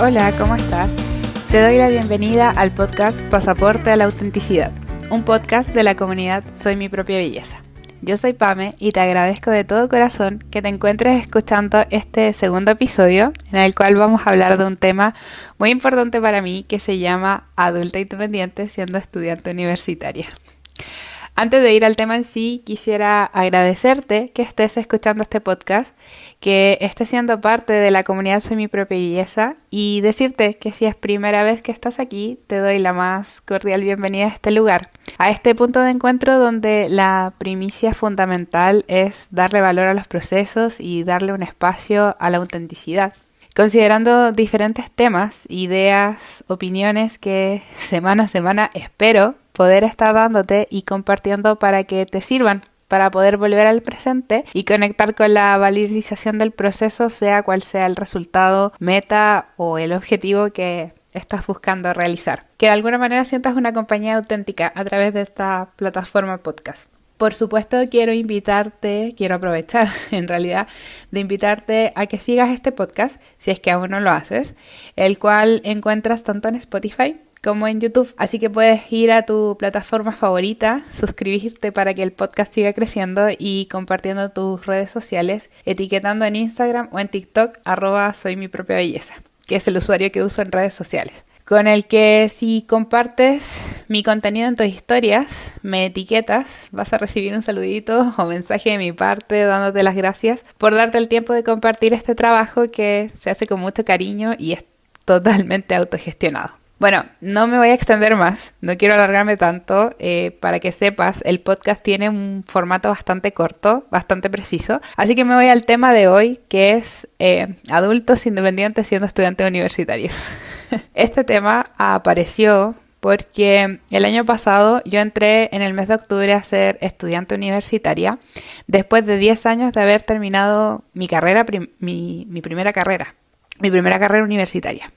Hola, ¿cómo estás? Te doy la bienvenida al podcast Pasaporte a la Autenticidad, un podcast de la comunidad Soy Mi Propia Belleza. Yo soy Pame y te agradezco de todo corazón que te encuentres escuchando este segundo episodio en el cual vamos a hablar de un tema muy importante para mí que se llama adulta independiente siendo estudiante universitaria. Antes de ir al tema en sí, quisiera agradecerte que estés escuchando este podcast, que estés siendo parte de la comunidad Soy Mi Propia Belleza y decirte que si es primera vez que estás aquí, te doy la más cordial bienvenida a este lugar, a este punto de encuentro donde la primicia fundamental es darle valor a los procesos y darle un espacio a la autenticidad. Considerando diferentes temas, ideas, opiniones que semana a semana espero poder estar dándote y compartiendo para que te sirvan para poder volver al presente y conectar con la valorización del proceso, sea cual sea el resultado, meta o el objetivo que estás buscando realizar. Que de alguna manera sientas una compañía auténtica a través de esta plataforma podcast. Por supuesto, quiero aprovechar en realidad de invitarte a que sigas este podcast, si es que aún no lo haces, el cual encuentras tanto en Spotify como en YouTube. Así que puedes ir a tu plataforma favorita, suscribirte para que el podcast siga creciendo y compartiendo tus redes sociales, etiquetando en Instagram o en TikTok @soymipropia-belleza, que es el usuario que uso en redes sociales. Con el que si compartes mi contenido en tus historias, me etiquetas, vas a recibir un saludito o mensaje de mi parte dándote las gracias por darte el tiempo de compartir este trabajo que se hace con mucho cariño y es totalmente autogestionado. Bueno, no me voy a extender más, no quiero alargarme tanto. Para que sepas, el podcast tiene un formato bastante corto, bastante preciso. Así que me voy al tema de hoy, que es adultos independientes siendo estudiantes universitarios. Este tema apareció porque el año pasado yo entré en el mes de octubre a ser estudiante universitaria después de 10 años de haber terminado mi carrera, mi primera carrera universitaria.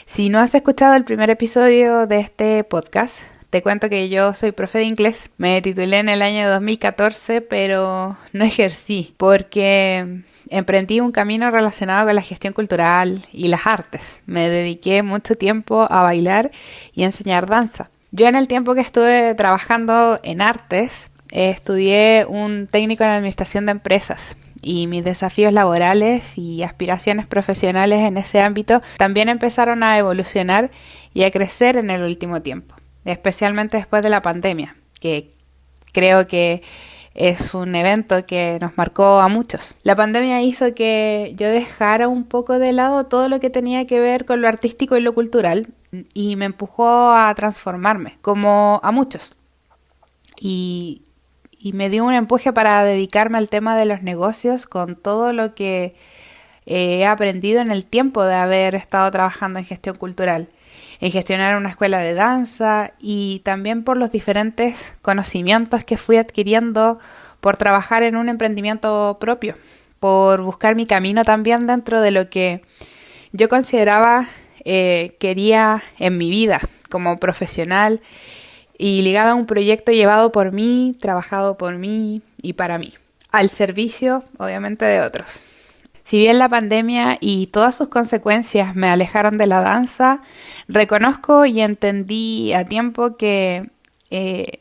Si no has escuchado el primer episodio de este podcast, te cuento que yo soy profe de inglés. Me titulé en el año 2014, pero no ejercí porque emprendí un camino relacionado con la gestión cultural y las artes. Me dediqué mucho tiempo a bailar y a enseñar danza. Yo en el tiempo que estuve trabajando en artes, estudié un técnico en administración de empresas. Y mis desafíos laborales y aspiraciones profesionales en ese ámbito también empezaron a evolucionar y a crecer en el último tiempo, especialmente después de la pandemia, que creo que es un evento que nos marcó a muchos. La pandemia hizo que yo dejara un poco de lado todo lo que tenía que ver con lo artístico y lo cultural y me empujó a transformarme, como a muchos. Y me dio un empuje para dedicarme al tema de los negocios con todo lo que he aprendido en el tiempo de haber estado trabajando en gestión cultural, en gestionar una escuela de danza y también por los diferentes conocimientos que fui adquiriendo por trabajar en un emprendimiento propio, por buscar mi camino también dentro de lo que yo consideraba quería en mi vida como profesional y ligado a un proyecto llevado por mí, trabajado por mí y para mí, al servicio, obviamente, de otros. Si bien la pandemia y todas sus consecuencias me alejaron de la danza, reconozco y entendí a tiempo que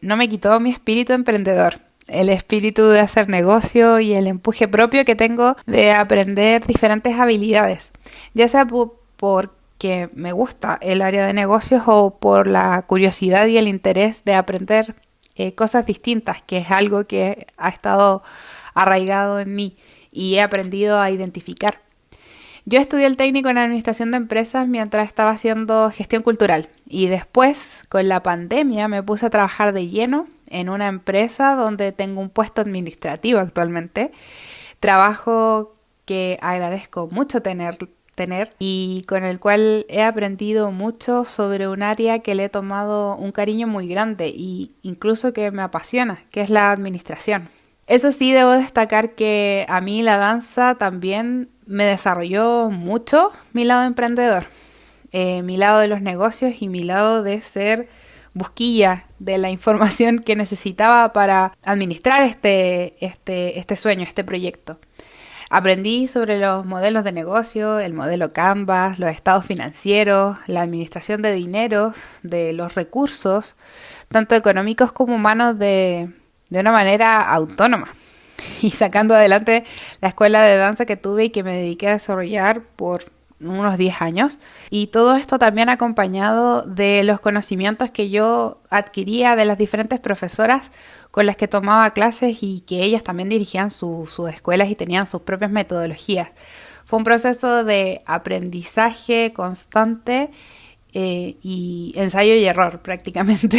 no me quitó mi espíritu emprendedor, el espíritu de hacer negocio y el empuje propio que tengo de aprender diferentes habilidades, ya sea porque me gusta el área de negocios o por la curiosidad y el interés de aprender cosas distintas, que es algo que ha estado arraigado en mí y he aprendido a identificar. Yo estudié el técnico en administración de empresas mientras estaba haciendo gestión cultural y después, con la pandemia, me puse a trabajar de lleno en una empresa donde tengo un puesto administrativo actualmente, trabajo que agradezco mucho tener y con el cual he aprendido mucho sobre un área que le he tomado un cariño muy grande e incluso que me apasiona, que es la administración. Eso sí, debo destacar que a mí la danza también me desarrolló mucho mi lado emprendedor, mi lado de los negocios y mi lado de ser busquilla de la información que necesitaba para administrar este sueño, este proyecto. Aprendí sobre los modelos de negocio, el modelo Canvas, los estados financieros, la administración de dinero, de los recursos, tanto económicos como humanos, de una manera autónoma. Y sacando adelante la escuela de danza que tuve y que me dediqué a desarrollar por unos 10 años. Y todo esto también acompañado de los conocimientos que yo adquiría de las diferentes profesoras con las que tomaba clases y que ellas también dirigían sus escuelas y tenían sus propias metodologías. Fue un proceso de aprendizaje constante y ensayo y error prácticamente,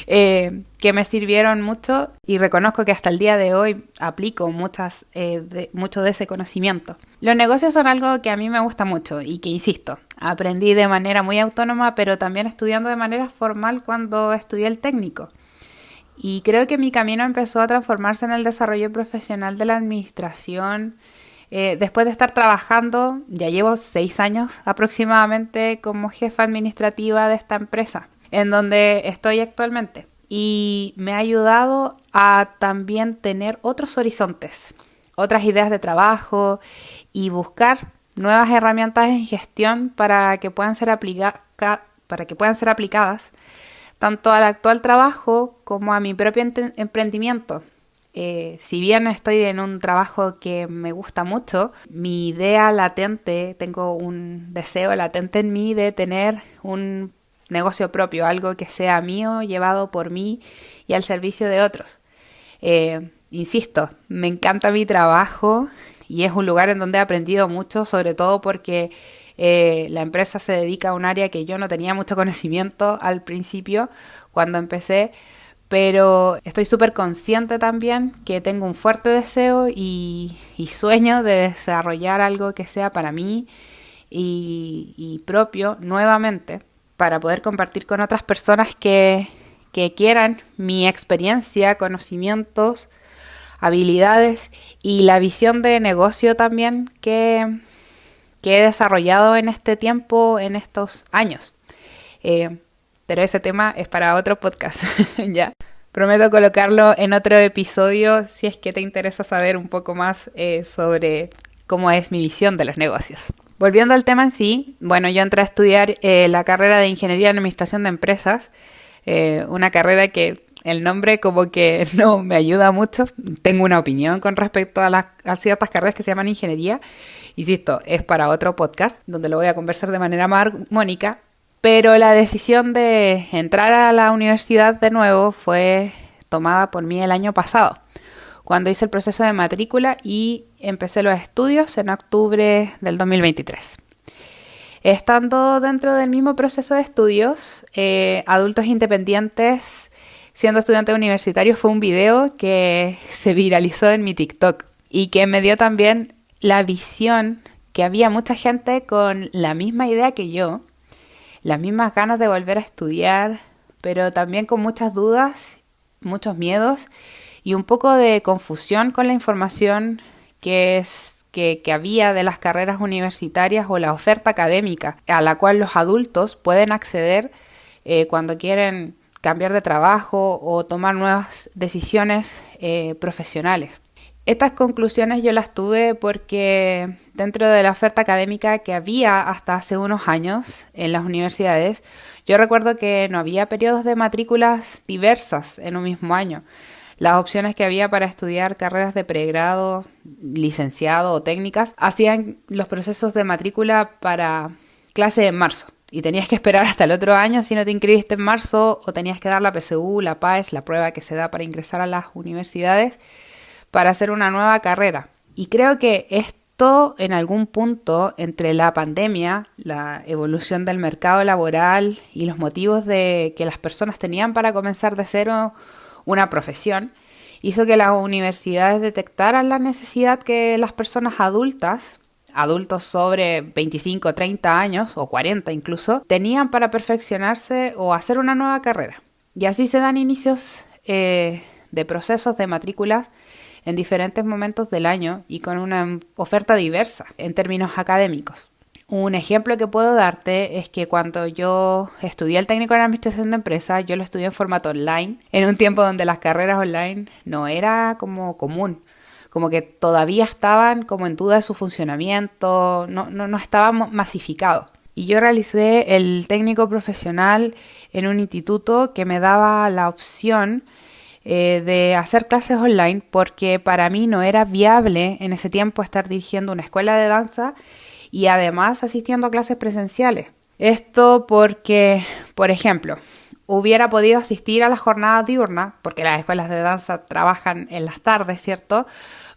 que me sirvieron mucho y reconozco que hasta el día de hoy aplico mucho de ese conocimiento. Los negocios son algo que a mí me gusta mucho y que, insisto, aprendí de manera muy autónoma, pero también estudiando de manera formal cuando estudié el técnico. Y creo que mi camino empezó a transformarse en el desarrollo profesional de la administración. Después de estar trabajando, ya llevo 6 años aproximadamente como jefa administrativa de esta empresa, en donde estoy actualmente. Y me ha ayudado a también tener otros horizontes, otras ideas de trabajo y buscar nuevas herramientas en gestión para que puedan ser aplicadas tanto al actual trabajo como a mi propio emprendimiento. Si bien estoy en un trabajo que me gusta mucho, mi idea latente, tengo un deseo latente en mí de tener un negocio propio, algo que sea mío, llevado por mí y al servicio de otros. Insisto, me encanta mi trabajo y es un lugar en donde he aprendido mucho, sobre todo porque la empresa se dedica a un área que yo no tenía mucho conocimiento al principio cuando empecé. Pero estoy súper consciente también que tengo un fuerte deseo y sueño de desarrollar algo que sea para mí y propio nuevamente, para poder compartir con otras personas que quieran mi experiencia, conocimientos, habilidades y la visión de negocio también que he desarrollado en este tiempo, en estos años. Pero ese tema es para otro podcast, ya. Prometo colocarlo en otro episodio si es que te interesa saber un poco más sobre cómo es mi visión de los negocios. Volviendo al tema en sí, bueno, yo entré a estudiar la carrera de Ingeniería en Administración de Empresas, una carrera que el nombre como que no me ayuda mucho. Tengo una opinión con respecto a ciertas carreras que se llaman ingeniería. Insisto, es para otro podcast donde lo voy a conversar de manera más armónica. Pero la decisión de entrar a la universidad de nuevo fue tomada por mí el año pasado, cuando hice el proceso de matrícula y empecé los estudios en octubre del 2023. Estando dentro del mismo proceso de estudios, Adultos Independientes, siendo estudiante universitario, fue un video que se viralizó en mi TikTok y que me dio también la visión que había mucha gente con la misma idea que yo, las mismas ganas de volver a estudiar, pero también con muchas dudas, muchos miedos y un poco de confusión con la información que había de las carreras universitarias o la oferta académica a la cual los adultos pueden acceder cuando quieren cambiar de trabajo o tomar nuevas decisiones profesionales. Estas conclusiones yo las tuve porque dentro de la oferta académica que había hasta hace unos años en las universidades, yo recuerdo que no había periodos de matrículas diversas en un mismo año. Las opciones que había para estudiar carreras de pregrado, licenciado o técnicas hacían los procesos de matrícula para clase en marzo. Y tenías que esperar hasta el otro año si no te inscribiste en marzo, o tenías que dar la PSU, la PAES, la prueba que se da para ingresar a las universidades, para hacer una nueva carrera. Y creo que esto en algún punto entre la pandemia, la evolución del mercado laboral y los motivos que las personas tenían para comenzar de cero una profesión, hizo que las universidades detectaran la necesidad que las personas adultos sobre 25, 30 años o 40 incluso, tenían para perfeccionarse o hacer una nueva carrera. Y así se dan inicios de procesos de matrículas en diferentes momentos del año y con una oferta diversa en términos académicos. Un ejemplo que puedo darte es que cuando yo estudié el técnico en administración de empresas, yo lo estudié en formato online, en un tiempo donde las carreras online no era como común. como que todavía estaban como en duda de su funcionamiento, no estaba masificado. Y yo realicé el técnico profesional en un instituto que me daba la opción de hacer clases online, porque para mí no era viable en ese tiempo estar dirigiendo una escuela de danza y además asistiendo a clases presenciales. Esto porque, por ejemplo, hubiera podido asistir a las jornadas diurnas, porque las escuelas de danza trabajan en las tardes, ¿cierto?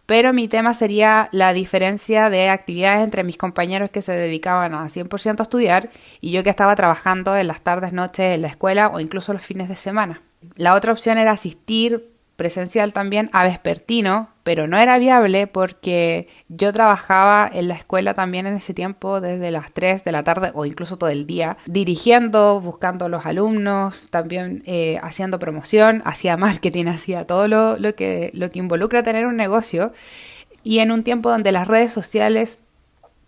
Pero mi tema sería la diferencia de actividades entre mis compañeros que se dedicaban a 100% a estudiar y yo que estaba trabajando en las tardes, noches en la escuela o incluso los fines de semana. La otra opción era asistir presencial también a vespertino, pero no era viable porque yo trabajaba en la escuela también en ese tiempo desde las 3 de la tarde o incluso todo el día, dirigiendo, buscando a los alumnos, también haciendo promoción, hacía marketing, hacía todo lo que involucra tener un negocio, y en un tiempo donde las redes sociales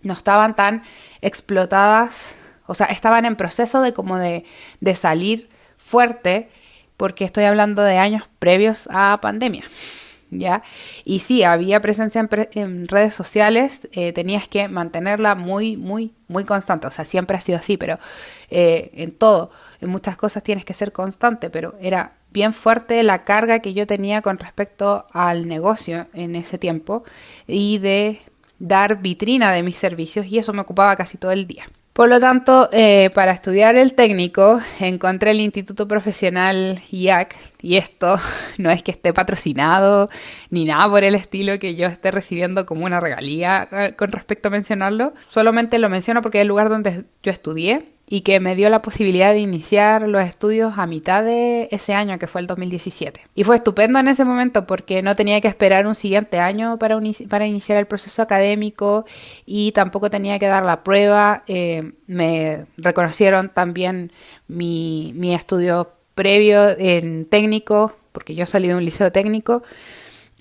no estaban tan explotadas, o sea, estaban en proceso de salir fuerte, porque estoy hablando de años previos a pandemia, ¿ya? Y sí, había presencia en redes sociales, tenías que mantenerla muy, muy, muy constante. O sea, siempre ha sido así, pero en todo, en muchas cosas tienes que ser constante, pero era bien fuerte la carga que yo tenía con respecto al negocio en ese tiempo y de dar vitrina de mis servicios, y eso me ocupaba casi todo el día. Por lo tanto, para estudiar el técnico encontré el Instituto Profesional IAC, y esto no es que esté patrocinado ni nada por el estilo, que yo esté recibiendo como una regalía con respecto a mencionarlo. Solamente lo menciono porque es el lugar donde yo estudié y que me dio la posibilidad de iniciar los estudios a mitad de ese año, que fue el 2017. Y fue estupendo en ese momento porque no tenía que esperar un siguiente año para iniciar el proceso académico, y tampoco tenía que dar la prueba. Me reconocieron también mi estudio previo en técnico, porque yo salí de un liceo técnico,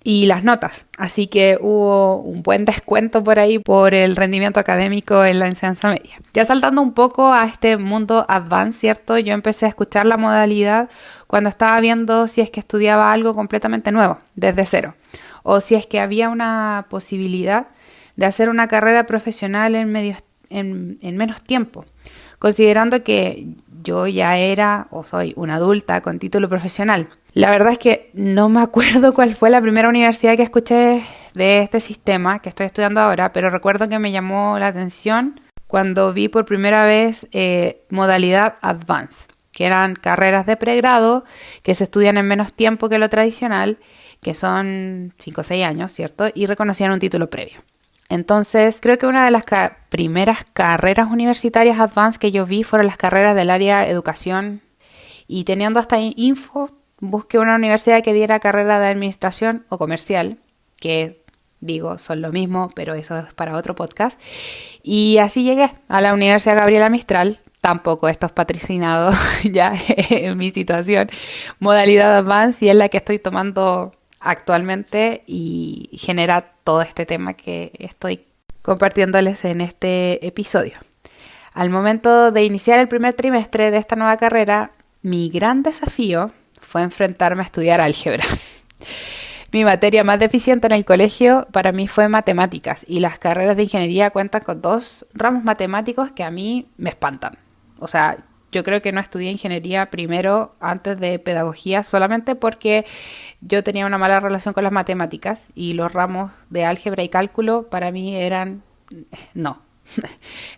y las notas. Así que hubo un buen descuento por ahí por el rendimiento académico en la enseñanza media. Ya saltando un poco a este mundo advanced, ¿cierto? Yo empecé a escuchar la modalidad cuando estaba viendo si es que estudiaba algo completamente nuevo, desde cero, o si es que había una posibilidad de hacer una carrera profesional en menos tiempo, considerando que yo ya era o soy una adulta con título profesional. La verdad es que no me acuerdo cuál fue la primera universidad que escuché de este sistema que estoy estudiando ahora, pero recuerdo que me llamó la atención cuando vi por primera vez modalidad Advanced, que eran carreras de pregrado que se estudian en menos tiempo que lo tradicional, que son 5 o 6 años, ¿cierto? Y reconocían un título previo. Entonces, creo que una de las primeras carreras universitarias advanced que yo vi fueron las carreras del área educación, y teniendo hasta info, busqué una universidad que diera carrera de administración o comercial, que digo, son lo mismo, pero eso es para otro podcast. Y así llegué a la Universidad Gabriela Mistral. Tampoco esto es patrocinado ya en mi situación. Modalidad advanced, y es la que estoy tomando actualmente y genera todo este tema que estoy compartiéndoles en este episodio. Al momento de iniciar el primer trimestre de esta nueva carrera, mi gran desafío fue enfrentarme a estudiar álgebra. Mi materia más deficiente en el colegio para mí fue matemáticas, y las carreras de ingeniería cuentan con 2 ramos matemáticos que a mí me espantan. O sea, yo creo que no estudié ingeniería primero antes de pedagogía solamente porque yo tenía una mala relación con las matemáticas, y los ramos de álgebra y cálculo para mí eran no.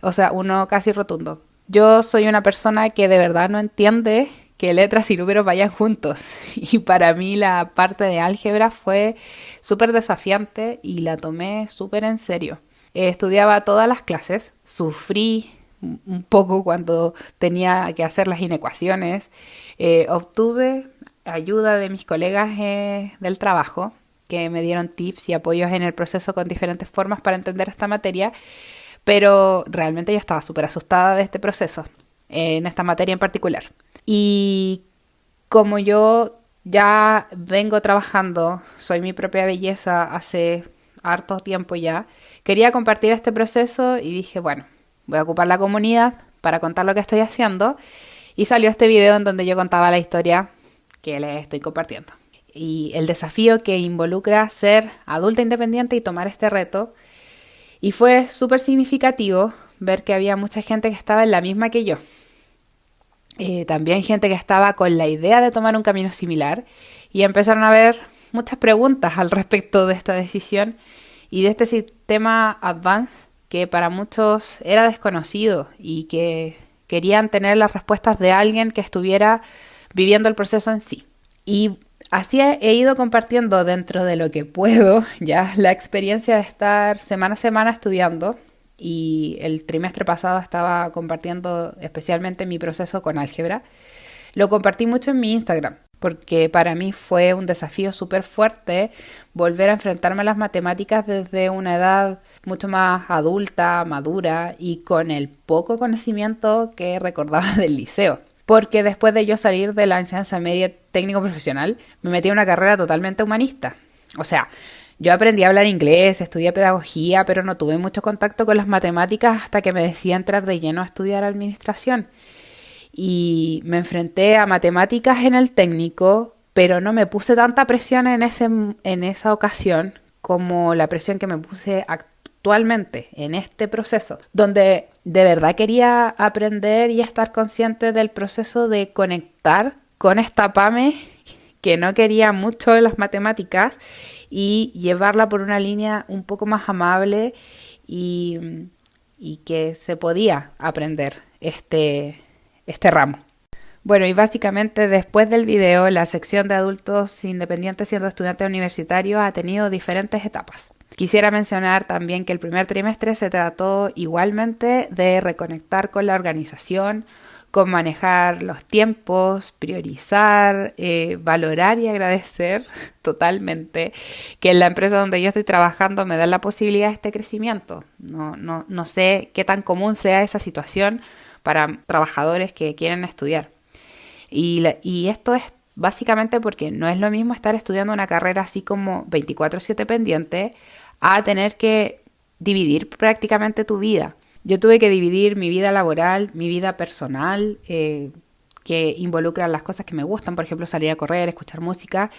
O sea, uno casi rotundo. Yo soy una persona que de verdad no entiende que letras y números vayan juntos, y para mí la parte de álgebra fue súper desafiante y la tomé súper en serio. Estudiaba todas las clases, sufrí un poco cuando tenía que hacer las inecuaciones, obtuve ayuda de mis colegas del trabajo, que me dieron tips y apoyos en el proceso con diferentes formas para entender esta materia, pero realmente yo estaba súper asustada de este proceso, en esta materia en particular. Y como yo ya vengo trabajando, soy mi propia belleza hace harto tiempo ya, quería compartir este proceso y dije, bueno, voy a ocupar la comunidad para contar lo que estoy haciendo, y salió este video en donde yo contaba la historia que les estoy compartiendo. y el desafío que involucra ser adulta independiente y tomar este reto. Y fue súper significativo ver que había mucha gente que estaba en la misma que yo. También gente que estaba con la idea de tomar un camino similar y empezaron a haber muchas preguntas al respecto de esta decisión y de este sistema Advance que para muchos era desconocido y que querían tener las respuestas de alguien que estuviera viviendo el proceso en sí. Y así he ido compartiendo dentro de lo que puedo ya la experiencia de estar semana a semana estudiando. Y el trimestre pasado estaba compartiendo especialmente mi proceso con álgebra. Lo compartí mucho en mi Instagram, porque para mí fue un desafío súper fuerte volver a enfrentarme a las matemáticas desde una edad mucho más adulta, madura y con el poco conocimiento que recordaba del liceo. Porque después de yo salir de la enseñanza media técnico profesional, me metí en una carrera totalmente humanista. O sea, yo aprendí a hablar inglés, estudié pedagogía, pero no tuve mucho contacto con las matemáticas hasta que me decidí entrar de lleno a estudiar administración. Y me enfrenté a matemáticas en el técnico, pero no me puse tanta presión en esa ocasión como la presión que me puse actualmente en este proceso, donde de verdad quería aprender y estar consciente del proceso de conectar con esta Pame que no quería mucho de las matemáticas y llevarla por una línea un poco más amable y que se podía aprender este ramo. Bueno, y básicamente después del video, la sección de adultos independientes siendo estudiante universitario ha tenido diferentes etapas. Quisiera mencionar también que el primer trimestre se trató igualmente de reconectar con la organización, con manejar los tiempos, priorizar, valorar y agradecer totalmente que en la empresa donde yo estoy trabajando me dan la posibilidad de este crecimiento. No sé qué tan común sea esa situación para trabajadores que quieren estudiar. Y esto es básicamente porque no es lo mismo estar estudiando una carrera así como 24/7 pendiente a tener que dividir prácticamente tu vida. Yo tuve que dividir mi vida laboral, mi vida personal, que involucran las cosas que me gustan, por ejemplo, salir a correr, escuchar música,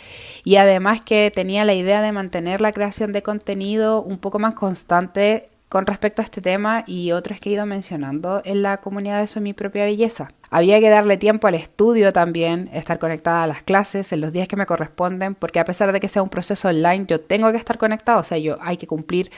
y además que tenía la idea de mantener la creación de contenido un poco más constante con respecto a este tema y otros que he ido mencionando en la comunidad de Soy Mi Propia Belleza. Había que darle tiempo al estudio también, estar conectada a las clases en los días que me corresponden, porque a pesar de que sea un proceso online, yo tengo que estar conectada, o sea, hay que cumplir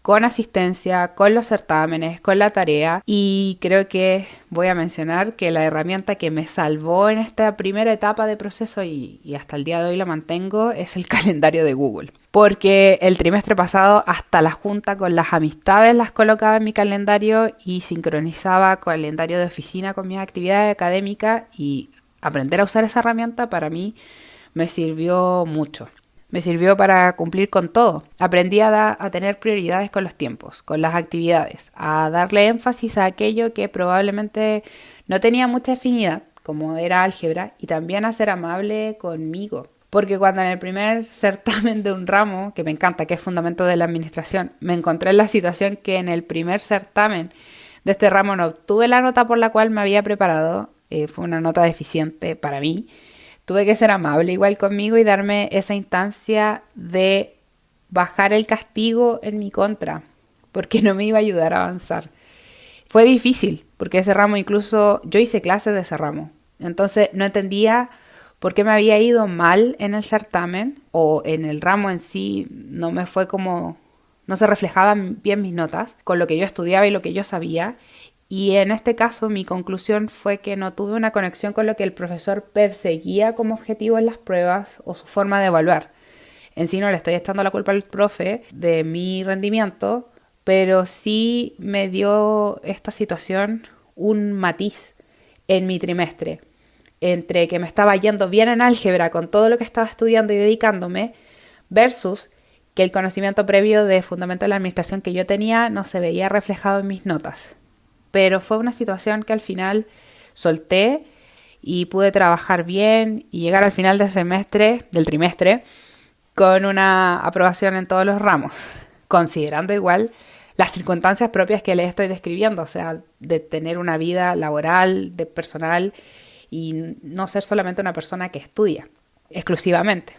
con asistencia, con los certámenes, con la tarea, y creo que voy a mencionar que la herramienta que me salvó en esta primera etapa de proceso y hasta el día de hoy la mantengo es el calendario de Google. Porque el trimestre pasado hasta la junta con las amistades las colocaba en mi calendario y sincronizaba calendario de oficina con mis actividades académicas, y aprender a usar esa herramienta para mí me sirvió mucho. Me sirvió para cumplir con todo. Aprendí a tener prioridades con los tiempos, con las actividades, a darle énfasis a aquello que probablemente no tenía mucha afinidad, como era álgebra, y también a ser amable conmigo. Porque cuando en el primer certamen de un ramo, que me encanta, que es fundamento de la administración, me encontré en la situación que en el primer certamen de este ramo no obtuve la nota por la cual me había preparado, fue una nota deficiente para mí. Tuve que ser amable igual conmigo y darme esa instancia de bajar el castigo en mi contra, porque no me iba a ayudar a avanzar. Fue difícil, porque ese ramo incluso, yo hice clases de ese ramo, entonces no entendía por qué me había ido mal en el certamen, o en el ramo en sí no me fue como, no se reflejaban bien mis notas con lo que yo estudiaba y lo que yo sabía. Y en este caso mi conclusión fue que no tuve una conexión con lo que el profesor perseguía como objetivo en las pruebas o su forma de evaluar. En sí no le estoy echando la culpa al profe de mi rendimiento, pero sí me dio esta situación un matiz en mi trimestre, entre que me estaba yendo bien en álgebra con todo lo que estaba estudiando y dedicándome, versus que el conocimiento previo de fundamento de la administración que yo tenía no se veía reflejado en mis notas. Pero fue una situación que al final solté y pude trabajar bien y llegar al final del trimestre, con una aprobación en todos los ramos, considerando igual las circunstancias propias que les estoy describiendo, o sea, de tener una vida laboral, de personal, y no ser solamente una persona que estudia exclusivamente.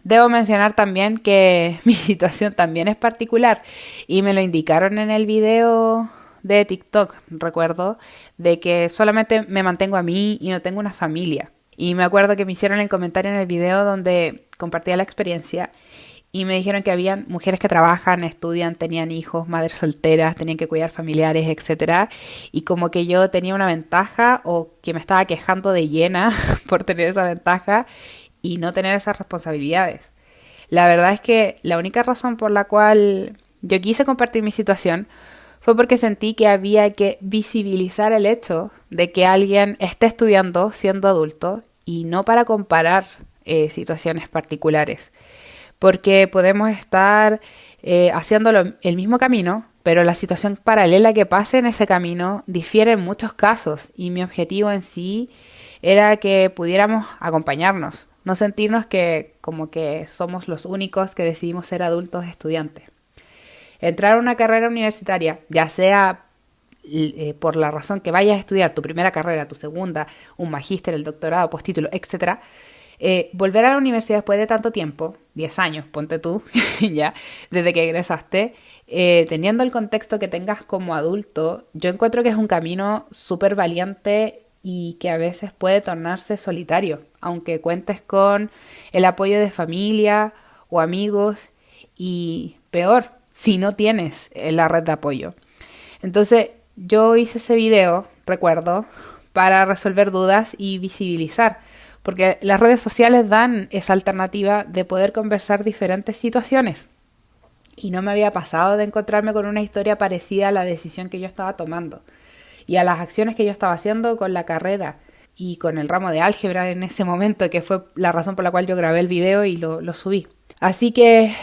Debo mencionar también que mi situación también es particular y me lo indicaron en el video de TikTok, recuerdo, de que solamente me mantengo a mí y no tengo una familia. Y me acuerdo que me hicieron el comentario en el video donde compartía la experiencia y me dijeron que habían mujeres que trabajan, estudian, tenían hijos, madres solteras, tenían que cuidar familiares, etcétera, y como que yo tenía una ventaja o que me estaba quejando de llena por tener esa ventaja y no tener esas responsabilidades. La verdad es que la única razón por la cual yo quise compartir mi situación fue porque sentí que había que visibilizar el hecho de que alguien esté estudiando siendo adulto y no para comparar situaciones particulares. Porque podemos estar haciendo el mismo camino, pero la situación paralela que pase en ese camino difiere en muchos casos y mi objetivo en sí era que pudiéramos acompañarnos, no sentirnos que como que somos los únicos que decidimos ser adultos estudiantes. Entrar a una carrera universitaria, ya sea por la razón que vayas a estudiar tu primera carrera, tu segunda, un magíster, el doctorado, postítulo, etcétera, volver a la universidad después de tanto tiempo, 10 años, ponte tú, ya, desde que egresaste, teniendo el contexto que tengas como adulto, yo encuentro que es un camino súper valiente y que a veces puede tornarse solitario, aunque cuentes con el apoyo de familia o amigos y peor, si no tienes la red de apoyo. Entonces, yo hice ese video, recuerdo, para resolver dudas y visibilizar, porque las redes sociales dan esa alternativa de poder conversar diferentes situaciones. Y no me había pasado de encontrarme con una historia parecida a la decisión que yo estaba tomando y a las acciones que yo estaba haciendo con la carrera y con el ramo de álgebra en ese momento, que fue la razón por la cual yo grabé el video y lo subí. Así que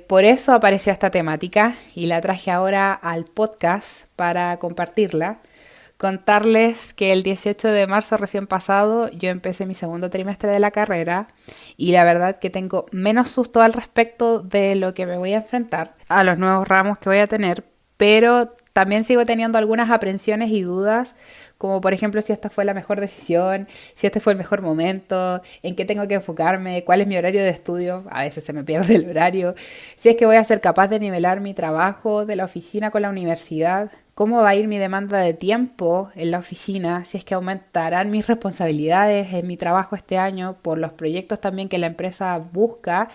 por eso apareció esta temática y la traje ahora al podcast para compartirla. Contarles que el 18 de marzo recién pasado yo empecé mi segundo trimestre de la carrera y la verdad que tengo menos susto al respecto de lo que me voy a enfrentar, a los nuevos ramos que voy a tener, pero también sigo teniendo algunas aprensiones y dudas, como por ejemplo si esta fue la mejor decisión, si este fue el mejor momento, en qué tengo que enfocarme, cuál es mi horario de estudio, a veces se me pierde el horario, si es que voy a ser capaz de nivelar mi trabajo de la oficina con la universidad, cómo va a ir mi demanda de tiempo en la oficina, si es que aumentarán mis responsabilidades en mi trabajo este año por los proyectos también que la empresa busca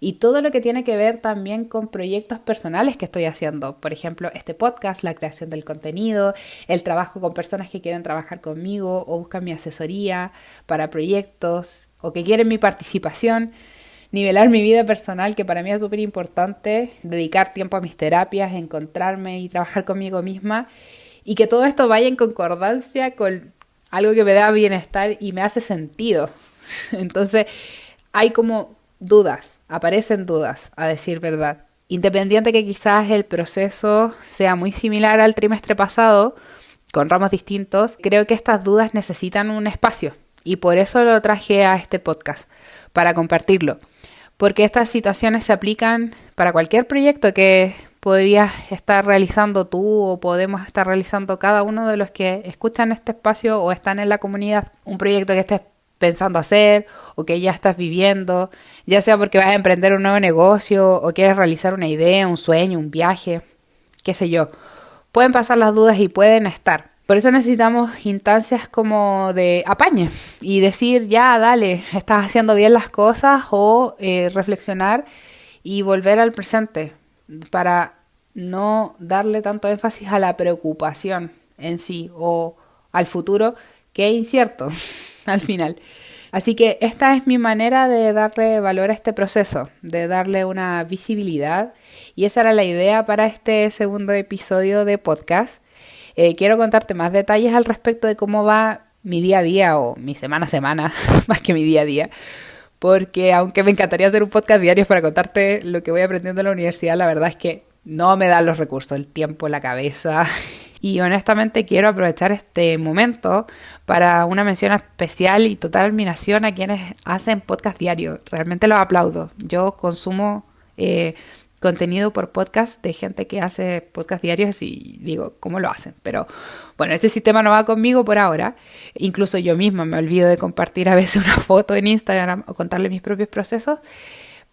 y todo lo que tiene que ver también con proyectos personales que estoy haciendo. Por ejemplo, este podcast, la creación del contenido, el trabajo con personas que quieren trabajar conmigo o buscan mi asesoría para proyectos o que quieren mi participación. Nivelar mi vida personal, que para mí es súper importante, dedicar tiempo a mis terapias, encontrarme y trabajar conmigo misma y que todo esto vaya en concordancia con algo que me da bienestar y me hace sentido. Entonces hay como dudas, aparecen dudas, a decir verdad. Independiente que quizás el proceso sea muy similar al trimestre pasado, con ramos distintos, creo que estas dudas necesitan un espacio y por eso lo traje a este podcast, para compartirlo. Porque estas situaciones se aplican para cualquier proyecto que podrías estar realizando tú o podemos estar realizando cada uno de los que escuchan este espacio o están en la comunidad. Un proyecto que estés pensando hacer o que ya estás viviendo, ya sea porque vas a emprender un nuevo negocio o quieres realizar una idea, un sueño, un viaje, qué sé yo. Pueden pasar las dudas y pueden estar. Por eso necesitamos instancias como de apañe y decir, ya, dale, estás haciendo bien las cosas o reflexionar y volver al presente para no darle tanto énfasis a la preocupación en sí o al futuro que es incierto al final. Así que esta es mi manera de darle valor a este proceso, de darle una visibilidad y esa era la idea para este segundo episodio de podcast. Quiero contarte más detalles al respecto de cómo va mi día a día o mi semana a semana, más que mi día a día, porque aunque me encantaría hacer un podcast diario para contarte lo que voy aprendiendo en la universidad, la verdad es que no me dan los recursos, el tiempo, la cabeza. Y honestamente quiero aprovechar este momento para una mención especial y total admiración a quienes hacen podcast diario. Realmente los aplaudo. Yo consumo contenido por podcast de gente que hace podcast diarios y digo, ¿cómo lo hacen? Pero bueno, ese sistema no va conmigo por ahora. Incluso yo misma me olvido de compartir a veces una foto en Instagram o contarle mis propios procesos.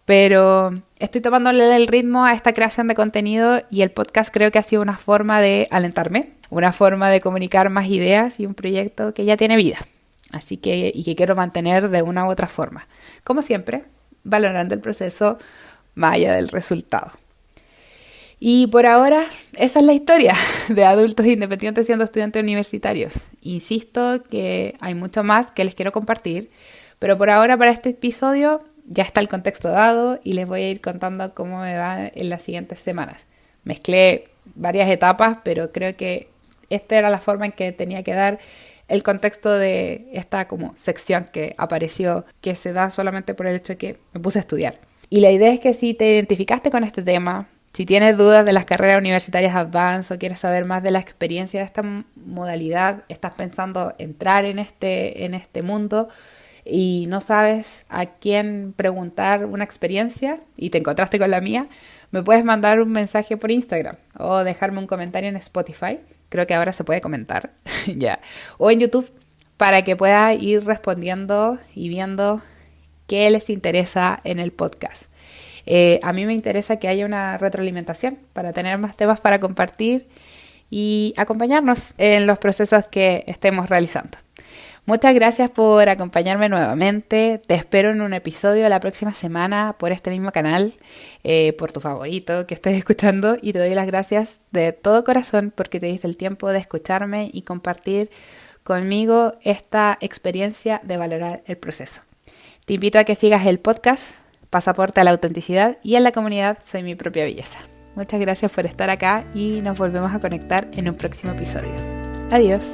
Pero estoy tomándole el ritmo a esta creación de contenido y el podcast creo que ha sido una forma de alentarme, una forma de comunicar más ideas y un proyecto que ya tiene vida. Así que, y que quiero mantener de una u otra forma. Como siempre, valorando el proceso más allá del resultado. Y por ahora, esa es la historia de adultos independientes siendo estudiantes universitarios. Insisto que hay mucho más que les quiero compartir, pero por ahora para este episodio ya está el contexto dado y les voy a ir contando cómo me va en las siguientes semanas. Mezclé varias etapas, pero creo que esta era la forma en que tenía que dar el contexto de esta como sección que apareció, que se da solamente por el hecho de que me puse a estudiar. Y la idea es que si te identificaste con este tema, si tienes dudas de las carreras universitarias advanced o quieres saber más de la experiencia de esta modalidad, estás pensando entrar en este mundo y no sabes a quién preguntar una experiencia y te encontraste con la mía, me puedes mandar un mensaje por Instagram o dejarme un comentario en Spotify. Creo que ahora se puede comentar, ya. O en YouTube para que pueda ir respondiendo y viendo qué les interesa en el podcast. A mí me interesa que haya una retroalimentación para tener más temas para compartir y acompañarnos en los procesos que estemos realizando. Muchas gracias por acompañarme nuevamente. Te espero en un episodio la próxima semana por este mismo canal, por tu favorito que estés escuchando, y te doy las gracias de todo corazón porque te diste el tiempo de escucharme y compartir conmigo esta experiencia de valorar el proceso. Te invito a que sigas el podcast Pasaporte a la Autenticidad y en la comunidad Soy Mi Propia Belleza. Muchas gracias por estar acá y nos volvemos a conectar en un próximo episodio. Adiós.